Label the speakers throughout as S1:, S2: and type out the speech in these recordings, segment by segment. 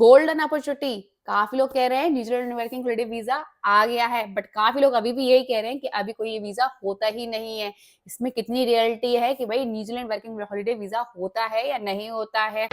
S1: Golden opportunity. काफी लोग कह रहे हैं न्यूजीलैंड वर्किंग हॉलिडे वीजा आ गया है, बट काफी लोग अभी भी यही कह रहे हैं कि अभी कोई ये वीजा होता ही नहीं है। इसमें कितनी रियलिटी है कि भाई न्यूजीलैंड वर्किंग हॉलिडे वीजा होता है या नहीं होता है।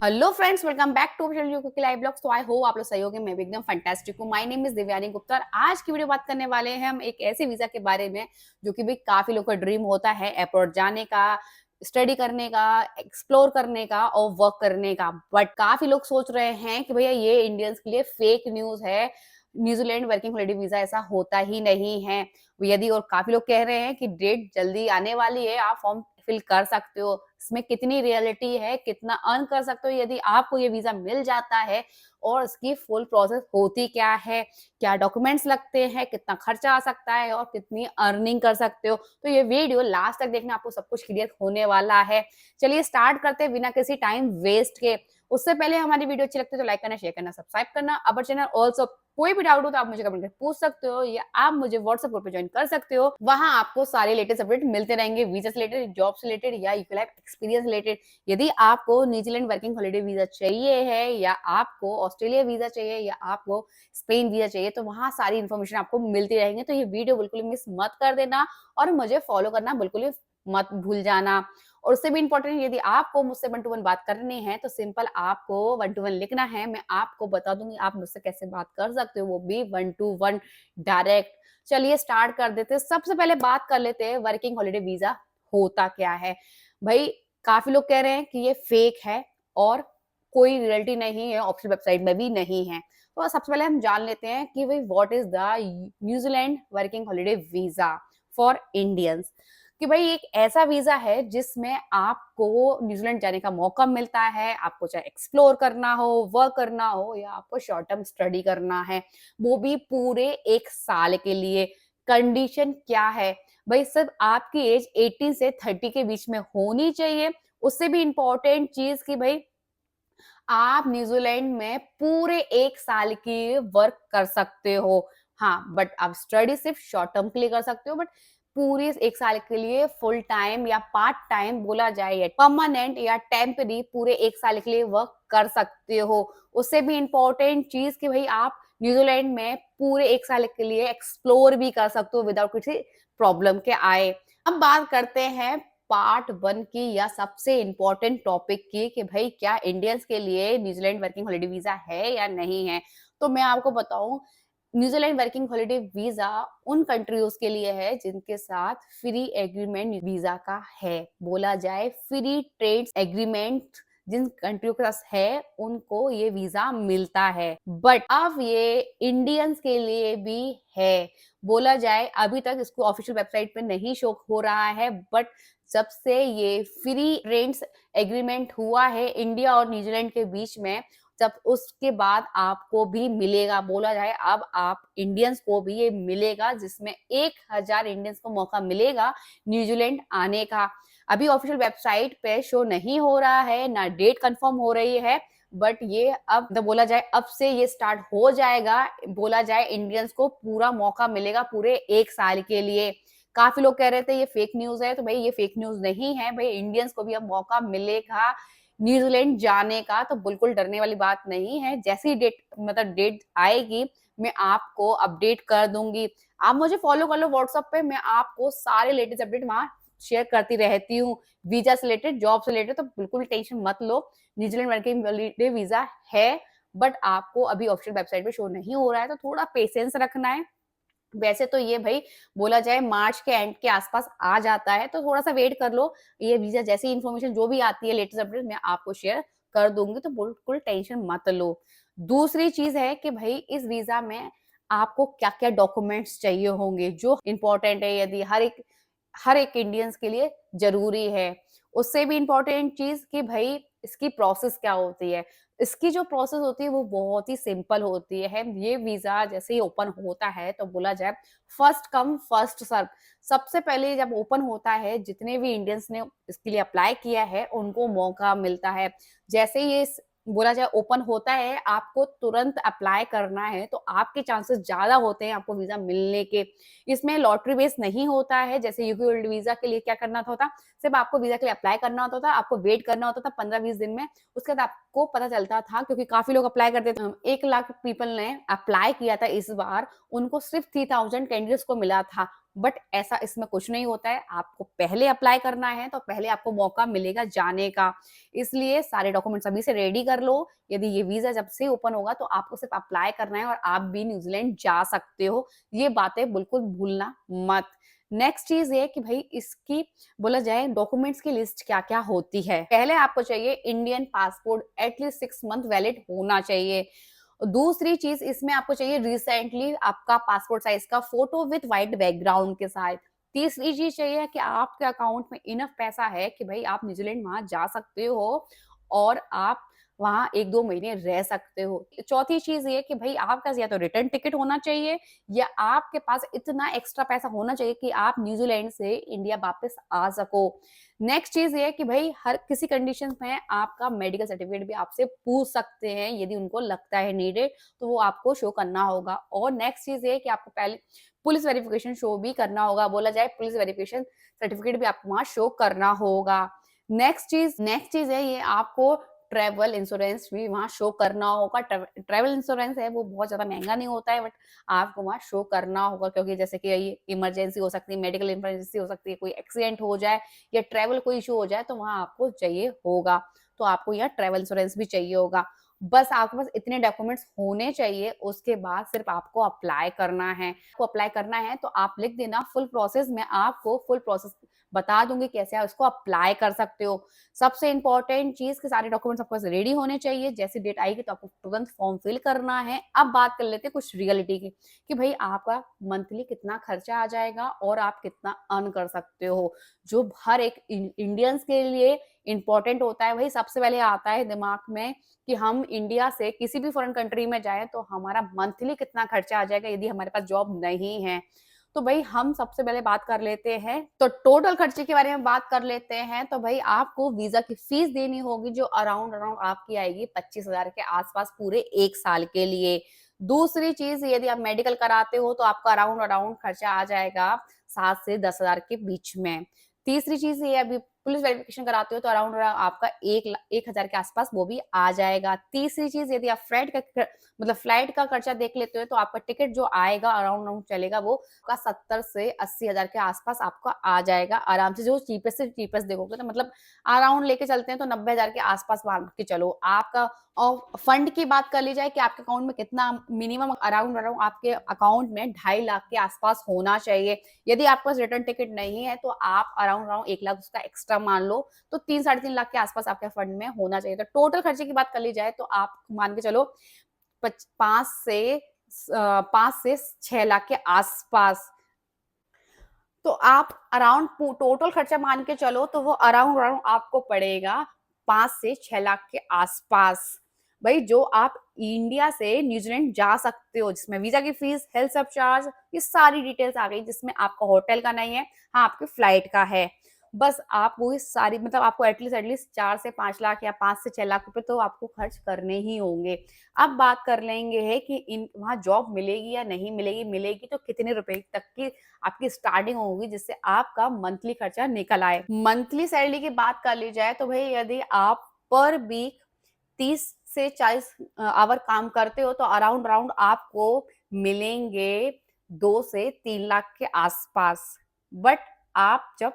S1: Hello friends, welcome back to live blogs. तो आई होप आप लोग सही होंगे, मैं भी एकदम फैंटास्टिक हूँ। My name is Divyani Gupta और आज की वीडियो बात करने वाले हैं हम एक ऐसे वीजा के बारे में जो कि भाई काफी लोग का ड्रीम होता है, अब्रॉड जाने का, स्टडी करने का, एक्सप्लोर करने का और वर्क करने का। बट काफी लोग सोच रहे हैं कि भैया ये इंडियंस के लिए फेक न्यूज है, न्यूजीलैंड वर्किंग हॉलिडे वीजा ऐसा होता ही नहीं है। यदि और काफी लोग कह रहे हैं कि डेट जल्दी आने वाली है, आप फॉर्म फिल कर सकते हो। इसमें कितनी रियलिटी है, कितना अर्न कर सकते हो यदि आपको ये वीजा मिल जाता है, और इसकी फुल प्रोसेस होती क्या है, क्या डॉक्यूमेंट्स लगते हैं, कितना खर्चा आ सकता है और कितनी अर्निंग कर सकते हो। तो ये वीडियो लास्ट तक देखना, आपको सब कुछ क्लियर होने वाला है। चलिए स्टार्ट करते हैं बिना किसी टाइम वेस्ट के। उससे पहले हमारी वीडियो अच्छी लगती है तो लाइक करना, शेयर करना, सब्सक्राइब करना। अवर चैनल ऑल्सो कोई भी डाउट हो तो आप मुझे कमेंट करके पूछ सकते हो या आप मुझे व्हाट्सएप ग्रुप पे ज्वाइन कर सकते हो। वहां आपको सारे लेटेस्ट अपडेट मिलते रहेंगे, वीजा से रिलेटेड, जॉब से रिलेटेड या यूके लाइफ एक्सपीरियंस रिलेटेड। यदि आपको न्यूजीलैंड वर्किंग हॉलिडे वीजा चाहिए है या आपको ऑस्ट्रेलिया वीजा चाहिए या आपको स्पेन वीजा चाहिए, तो वहां सारी इन्फॉर्मेशन आपको मिलती रहेंगे। तो ये वीडियो बिल्कुल मिस मत कर देना और मुझे फॉलो करना बिल्कुल ही मत भूल जाना। और उससे भी इंपॉर्टेंट, यदि आपको मुझसे 1 to 1 बात करनी है तो सिंपल आपको 1 to 1 लिखना है। मैं आपको बता दूंगी आप मुझसे कैसे बात कर सकते हो, वो भी 1 to 1 डायरेक्ट। चलिए स्टार्ट कर देते हैं। सबसे पहले बात कर लेते हैं वर्किंग हॉलिडे वीजा होता क्या है। भाई काफी लोग कह रहे हैं कि ये फेक है और कोई रियलिटी नहीं है, ऑफिशियल वेबसाइट में भी नहीं है। तो सबसे पहले हम जान लेते हैं कि भाई what is the New Zealand working holiday visa for Indians. कि भाई एक ऐसा वीजा है जिसमें आपको न्यूजीलैंड जाने का मौका मिलता है। आपको चाहे एक्सप्लोर करना हो, वर्क करना हो या आपको शॉर्ट टर्म स्टडी करना है, वो भी पूरे 1 साल के लिए। कंडीशन क्या है भाई, सिर्फ आपकी एज 18 से 30 के बीच में होनी चाहिए। उससे भी इंपॉर्टेंट चीज कि भाई आप न्यूजीलैंड में पूरे 1 साल की वर्क कर सकते हो। हाँ, बट आप स्टडी सिर्फ शॉर्ट टर्म के लिए कर सकते हो, बट पूरे 1 साल के लिए फुल टाइम या पार्ट टाइम बोला जाए या परमानेंट या टेम्पररी पूरे 1 साल के लिए वर्क कर सकते हो। उससे भी इंपॉर्टेंट चीज कि भाई आप न्यूजीलैंड में पूरे 1 साल के लिए एक्सप्लोर भी कर सकते हो विदाउट किसी प्रॉब्लम के आए। अब बात करते हैं पार्ट 1 की या सबसे इंपॉर्टेंट टॉपिक की कि भाई क्या इंडियंस के लिए न्यूजीलैंड वर्किंग हॉलिडे वीजा है या नहीं है। तो मैं आपको बताऊं, न्यूजीलैंड वर्किंग हॉलिडे वीजा उन कंट्रीज के लिए है जिनके साथ फ्री एग्रीमेंट वीजा का है। बोला जाए फ्री ट्रेड एग्रीमेंट जिन कंट्रियों के पास है उनको ये वीजा मिलता है। बट अब ये इंडियंस के लिए भी है। बोला जाए अभी तक इसको ऑफिशियल वेबसाइट पे नहीं शो हो रहा है, बट जब से ये फ्री ट्रेड एग्रीमेंट हुआ है इंडिया और न्यूजीलैंड के बीच में, जब उसके बाद आपको भी मिलेगा। बोला जाए अब आप इंडियंस को भी ये मिलेगा, जिसमें 1000 इंडियंस को मौका मिलेगा न्यूजीलैंड आने का। अभी ऑफिशियल वेबसाइट पे शो नहीं हो रहा है, ना डेट कंफर्म हो रही है, बट ये अब बोला जाए अब से ये स्टार्ट हो जाएगा। बोला जाए इंडियंस को पूरा मौका मिलेगा पूरे 1 साल के लिए। काफी लोग कह रहे थे ये फेक न्यूज है, तो भाई ये फेक न्यूज नहीं है। भाई इंडियंस को भी अब मौका मिलेगा न्यूजीलैंड जाने का, तो बिल्कुल डरने वाली बात नहीं है। जैसी डेट आएगी मैं आपको अपडेट कर दूंगी। आप मुझे फॉलो कर लो व्हाट्सएप पे, मैं आपको सारे लेटेस्ट अपडेट वहां शेयर करती रहती हूँ। वीजा से रिलेटेड, जॉब से रिलेटेड, तो बिल्कुल टेंशन मत लो। न्यूजीलैंड वर्किंग हॉलिडे वीजा है, बट आपको अभी ऑफिशियल वेबसाइट पे शो नहीं हो रहा है, तो थोड़ा पेशेंस रखना है। वैसे तो ये भाई बोला जाए मार्च के एंड के आसपास आ जाता है, तो थोड़ा सा वेट कर लो। ये वीजा जैसी इन्फॉर्मेशन जो भी आती है लेटेस्ट अपडेट मैं आपको शेयर कर दूंगी, तो बिल्कुल टेंशन मत लो। दूसरी चीज है कि भाई इस वीजा में आपको क्या क्या डॉक्यूमेंट्स चाहिए होंगे जो इंपॉर्टेंट है, यदि हर एक इंडियंस के लिए जरूरी है। उससे भी इंपॉर्टेंट चीज कि भाई इसकी प्रोसेस क्या होती है। इसकी जो प्रोसेस होती है वो बहुत ही सिंपल होती है। ये वीजा जैसे ही ओपन होता है तो बोला जाए फर्स्ट कम फर्स्ट सर्व। सबसे पहले जब ओपन होता है, जितने भी इंडियंस ने इसके लिए अप्लाई किया है उनको मौका मिलता है। जैसे ही ये बोला जाए ओपन होता है, आपको तुरंत अप्लाई करना है, तो आपके चांसेस ज़्यादा होते हैं आपको वीज़ा मिलने के। इसमें लॉटरी बेस नहीं होता है, जैसे यूके गोल्ड वीज़ा के लिए क्या करना होता, सिर्फ़ आपको वीज़ा के लिए अप्लाई करना होता था, आपको वेट करना होता था 15-20 दिन में, उसके बाद आपको पता चलता था क्योंकि काफ़ी लोग अप्लाई करते थे। 1 लाख पीपल ने अप्लाई किया था इस बार, उनको सिर्फ़ 3000 कैंडिडेट्स को मिला था। बट ऐसा इसमें कुछ नहीं होता है, आपको पहले अप्लाई करना है, तो पहले आपको मौका मिलेगा जाने का। इसलिए सारे डॉक्यूमेंट्स अभी से रेडी कर लो। यदि ये वीज़ा जब से ओपन होगा तो आपको सिर्फ अप्लाई करना है और आप भी न्यूज़ीलैंड जा सकते हो। ये बातें बिल्कुल भूलना मत। नेक्स्ट चीज़ ये कि भई इसकी बोला जाए डॉक्यूमेंट्स की लिस्ट क्या-क्या होती है। पहले आपको चाहिए Indian passport at least 6 month valid होना चाहिए। दूसरी चीज़ इसमें आपको चाहिए रिसेंटली आपका पासपोर्ट साइज़ का फ़ोटो विथ व्हाइट बैकग्राउंड के साथ। तीसरी चीज़ चाहिए कि आपके अकाउंट में इनफ पैसा है कि भई आप न्यूज़ीलैंड वहाँ जा सकते हो और आप वहाँ 1-2 महीने रह सकते हो। चौथी चीज़ ये कि भई आपके पास या तो रिटर्न टिकट होना चाहिए या आपके पास इतना एक्स्ट्रा पैसा होना चाहिए कि आप न्यूज़ीलैंड से इंडिया वापस आ सको। नेक्स्ट चीज़ ये है कि भई हर किसी कंडीशंस में आपका मेडिकल सर्टिफिकेट भी आपसे पूछ सकते हैं, यदि उनको लगता है नीडेड, तो वो आपको शो करना होगा। और नेक्स्ट चीज़ ये है कि आपको पहले पुलिस वेरिफिकेशन शो भी करना होगा। बोला जाए पुलिस वेरिफिकेशन सर्टिफिकेट भी आपको वहाँ शो करना होगा। नेक्स्ट चीज़ है ये आपको ट्रैवल इंश्योरेंस भी वहाँ शो करना होगा। ट्रैवल इंश्योरेंस है वो बहुत ज़्यादा महँगा नहीं होता है बट आपको वहाँ शो करना होगा क्योंकि जैसे कि ये इमरजेंसी हो सकती है, मेडिकल इमरजेंसी हो सकती है, कोई एक्सीडेंट हो जाए या ट्रैवल कोई इश्यू हो जाए तो वहाँ आपको चाहिए होगा। तो आपको यहाँ ट्रैवल इंश्योरेंस भी चाहिए होगा। बस आपके पास इतने डॉक्यूमेंट्स होने चाहिए, उसके बाद सिर्फ़ आपको अप्लाई करना है। आपको अप्लाई करना है तो आप लिख देना फुल प्रोसेस मैं आपको फुल प्रोसेस बता दूँगी कैसे आप इसको अप्लाई कर सकते हो। सबसे इम्पोर्टेंट चीज़ कि सारे डॉक्यूमेंट्स आपके पास रेडी होने चाहिए, जैसी डेट आएगी तो आपको तुरंत फॉर्म फिल करना है। अब बात कर लेते हैं कुछ रियलिटी की, कि भई आपका मंथली कितना खर्चा आ जाएगा और आप कितना अर्न कर सकते हो। जो हर एक इंडियंस के लिए इम्पोर्टेंट होता है, वही सबसे पहले आता है दिमाग में कि हम इंडिया से किसी भी फॉरेन कंट्री में जाएँ तो हमारा मंथली कितना खर्चा आ जाएगा यदि हमारे पास जॉब नहीं है। तो भई हम सबसे पहले बात कर लेते हैं, तो टोटल खर्चे के बारे में बात कर लेते हैं, तो भई आपको वीज़ा की फीस देनी होगी जो अराउंड अराउंड आपकी आएगी 25,000 के आस-पास पूरे 1 साल के लिए। दूसरी चीज़ यदि आप मेडिकल कराते हो तो आपका अराउंड अराउंड खर्चा आ जाएगा 7 से 10,000 के बीच में। तीसरी चीज़ ये अभी पुलिस वेरिफिकेशन कराते हो तो अराउंड अराउंड आपका 1,00,000 के आस-पास वो भी आ जाएगा। तीसरी चीज़ यदि आप फ्लाइट का खर्चा देख लेते हो तो आपका टिकट जो आएगा अराउंड अराउंड चलेगा वो आपका 70 से 80,000 के आस-पास आपका आ जाएगा आराम से, जो चीपेस्ट से चीपेस्ट देखोगे तो मतलब अराउंड लेके चलते हैं तो 90,000 के आस-पास मान के चलो। आपका और फंड की बात कर ली जाए कि आपके अकाउंट में कितना मिनिमम अराउंड अराउंड आपके अकाउंट में 2.5 लाख के आस-पास होना चाहिए। यदि आपके पास रिटर्न टिकट नहीं है तो आप अराउंड अराउंड 1 लाख उसका एक्स्ट्रा मान लो, तो 3 साढ़े 3 लाख के आस-पास आपके फंड में होना चाहिए। तो टोटल खर्चे की बात कर ली जाए तो आप मान के चलो 5 से 6 लाख के आस-पास। तो आप अराउंड टोटल खर्चा मान के चलो तो वो अराउंड अराउंड आपको पड़ेगा 5 से 6 लाख के आसपास। भाई जो आप इंडिया से न्यूजीलैंड जा सकते हो जिसमें वीजा की फीस, हेल्थ सब चार्ज, ये सारी डिटेल्स आ गई जिसमें आपका होटल का नहीं है, हाँ आपके फ्लाइट का है। बस आप वो सारी मतलब आपको एटलीस्ट 4 से 5 लाख या 5 से 6 लाख रुपए तो आपको खर्च करने ही होंगे। अब बात कर लेंगे है कि इन वहाँ जॉब मिलेगी या नहीं मिलेगी, मिलेगी तो कितने रुपए तक की आपकी स्टार्टिंग होगी जिससे आपका मंथली खर्चा निकल आए। मंथली सैलरी की बात कर ली जाए तो भई यदि आप पर वीक 30 से 40 आवर काम करते हो तो अराउंड अराउंड आपको मिलेंगे 2 से 3 लाख के आसपास। बट आप जब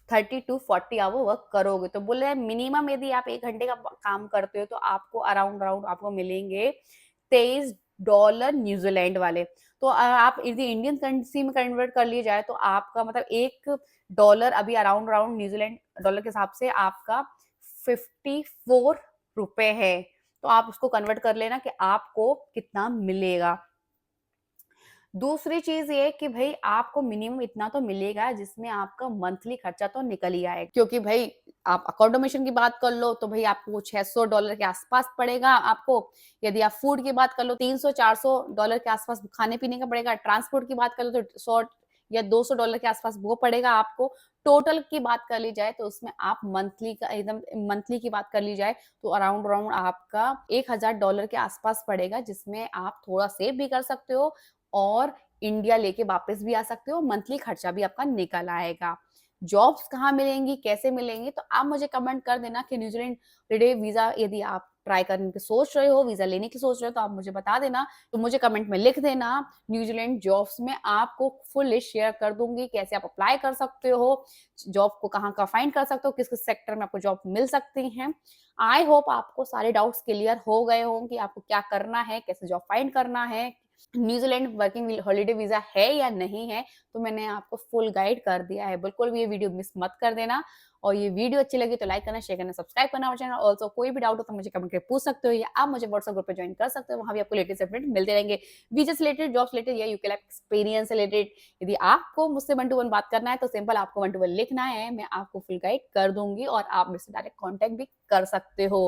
S1: 30 टू 40 आवर वर्क करोगे तो बोले मिनिमम यदि आप 1 घंटे का काम करते हो तो आपको अराउंड अराउंड आपको मिलेंगे $23 न्यूजीलैंड वाले। तो आप यदि इंडियन करेंसी में कन्वर्ट कर लिया जाए तो आपका मतलब $1 अभी अराउंड अराउंड न्यूजीलैंड डॉलर के हिसाब से आपका 54 रुपए है। तो आप उसको कन्वर्ट कर लेना कि आपको कितना मिलेगा। दूसरी चीज़ ये कि भई आपको मिनिमम इतना तो मिलेगा जिसमें आपका मंथली खर्चा तो निकल ही आएगा। क्योंकि भई आप अकोमोडेशन की बात कर लो तो भई आपको $600 के आस-पास पड़ेगा आपको। यदि आप फूड की बात कर लो $300-400 के आस-पास खाने-पीने का पड़ेगा। ट्रांसपोर्ट की बात कर लो तो 100 या $200 के आस-पास वो पड़ेगा आपको। टोटल की बात कर ली जाए तो उसमें आप मंथली का एकदम मंथली की बात कर ली जाए तो अराउंड अराउंड आपका $1000 के आसपास पड़ेगा, जिसमें आप थोड़ा सेव भी कर सकते हो और इंडिया लेके वापस भी आ सकते हो, मंथली खर्चा भी आपका निकल आएगा। जॉब्स कहाँ मिलेंगी, कैसे मिलेंगी, तो आप मुझे कमेंट कर देना कि न्यूज़ीलैंड टुडे वीज़ा यदि आप ट्राई करने की सोच रहे हो, वीज़ा लेने की सोच रहे हो, तो आप मुझे बता देना। तो मुझे कमेंट में लिख देना। न्यूज़ीलैंड जॉब्स में आपको फुल लिस्ट शेयर कर दूँगी, कैसे आप अप्लाई कर सकते हो, जॉब को कहाँ-कहाँ फाइंड कर सकते हो, किस-किस सेक्टर में आपको जॉब मिल सकती हैं। आई होप आपको सारे डाउट्स क्लियर हो गए हों कि आपको क्या करना है, कैसे जॉब फाइंड करना है, न्यूज़ीलैंड वर्किंग हॉलिडे वीज़ा है या नहीं है, तो मैंने आपको फुल गाइड कर दिया है। बिल्कुल भी ये वीडियो मिस मत कर देना और ये वीडियो अच्छी लगी तो लाइक करना, शेयर करना, सब्सक्राइब करना हमारे चैनल। ऑल्सो कोई भी डाउट हो तो मुझे कमेंट करके पूछ सकते हो या आप मुझे व्हाट्सएप ग्रुप पे जॉइन कर सकते हो। वहाँ भी आपको लेटेस्ट अपडेट मिलते रहेंगे। वीज़ा से रिलेटेड, जॉब से रिलेटेड या यूके लाइफ एक्सपीरियंस से रिलेटेड। यदि आपको मुझसे वन टू वन बात करना है तो सिंपल आपको वन टू वन लिखना है, मैं आपको फुल गाइड कर दूँगी और आप मुझसे डायरेक्ट कॉन्टैक्ट भी कर सकते हो।